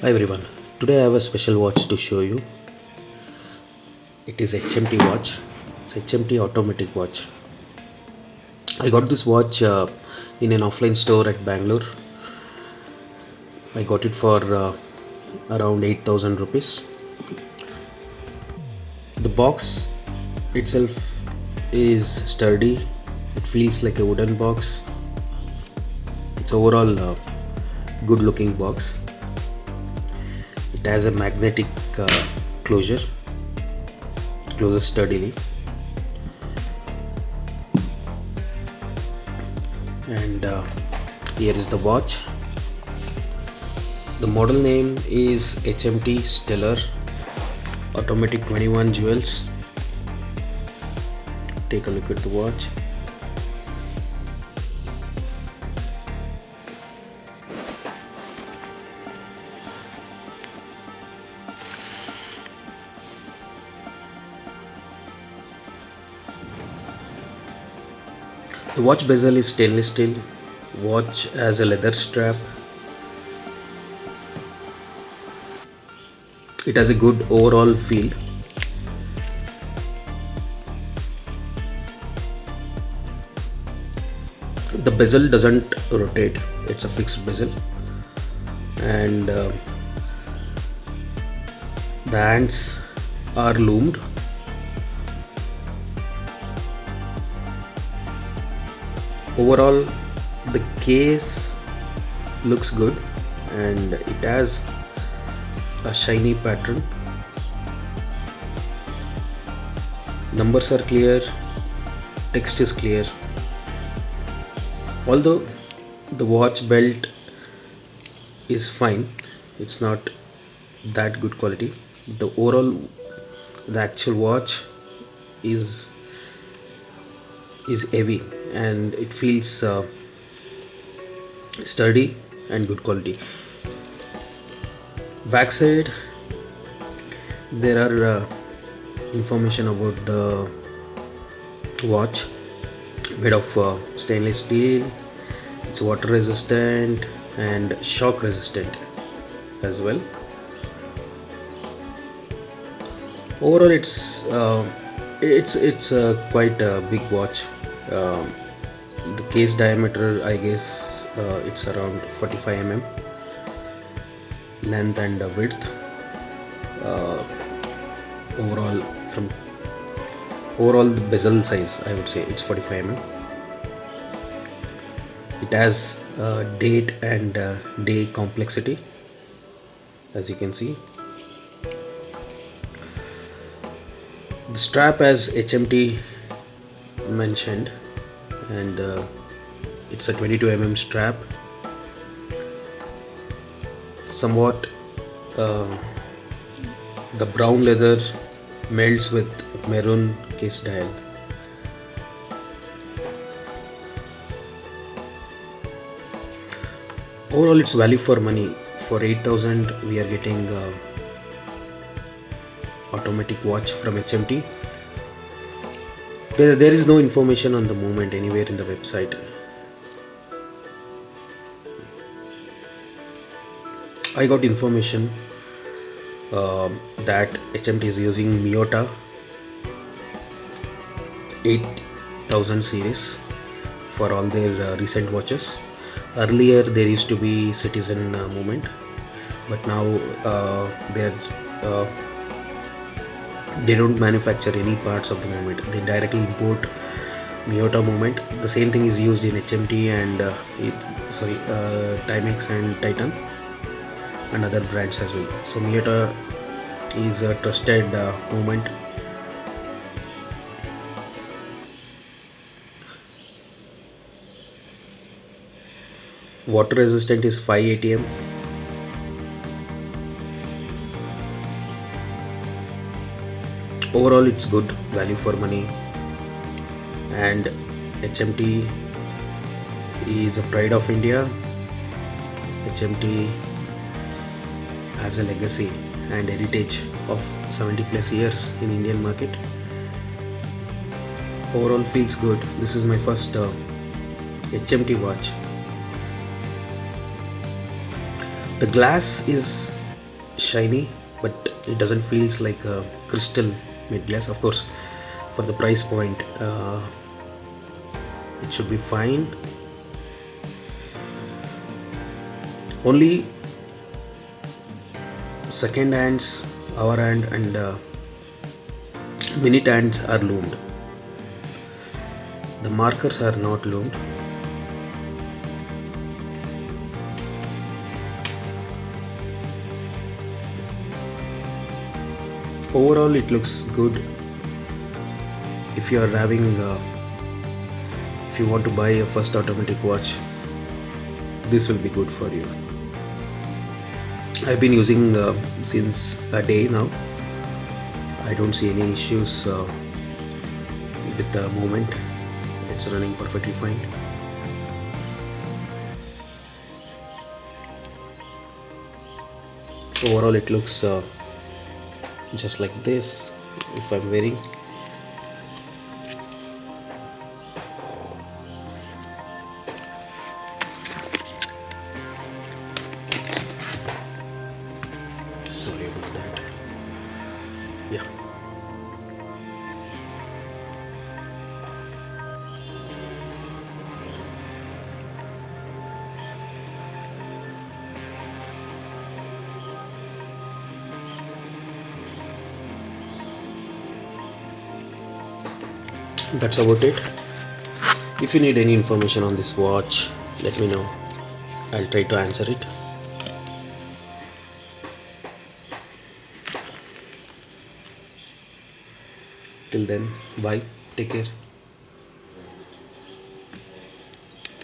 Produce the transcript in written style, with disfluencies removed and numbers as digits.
Hi everyone. Today I have a special watch to show you. It is HMT watch. It's HMT automatic watch. I got this watch in an offline store at Bangalore. I got it for around 8,000 rupees. The box itself is sturdy. It feels like a wooden box. It's overall good looking box. It has a magnetic closure. It closes sturdily. And here is the watch. The model name is HMT Stellar Automatic 21 jewels. Take a look at the watch. The watch bezel is stainless steel. Watch has a leather strap. It has a good overall feel. The bezel doesn't rotate, it's a fixed bezel, and the hands are loomed. Overall, the case looks good and it has a shiny pattern. Numbers are clear, text is clear. Although the watch belt is fine, it's not that good quality. The actual watch is heavy and it feels sturdy and good quality. Backside there are information about the watch. Made of stainless steel. It's water resistant and shock resistant as well. Overall it's quite a big watch. The case diameter, I guess, it's around 45 mm. Length and width, overall the bezel size, I would say it's 45 mm. It has date and day complexity, as you can see. The strap has HMT mentioned, and it's a 22 mm strap. Somewhat the brown leather melts with maroon case dial. Overall, it's value for money. For 8,000 we are getting automatic watch from HMT. There is no information on the movement anywhere in the website. I got information that HMT is using Miyota 8000 series for all their recent watches. Earlier there used to be Citizen movement, but now they don't manufacture any parts of the movement. They directly import Miyota movement. The same thing is used in HMT and Timex and Titan and other brands as well. So Miyota is a trusted movement. Water resistant is 5 ATM. Overall, it's good value for money, and HMT is a pride of India. HMT has a legacy and heritage of 70 plus years in Indian market. Overall feels good. This is my first HMT watch. The glass is shiny, but it doesn't feels like a crystal mid glass. Of course, for the price point, it should be fine. Only second hands, hour hand, and minute hands are loomed. The markers are not loomed. Overall, it looks good. If you are having, if you want to buy a first automatic watch, this will be good for you. I've been using since a day now. I don't see any issues with the movement. It's running perfectly fine. Overall, it looks just like this if I'm wearing. Sorry about that. Yeah. That's about it. If you need any information on this watch, let me know. I'll try to answer it. Till then, bye. Take care.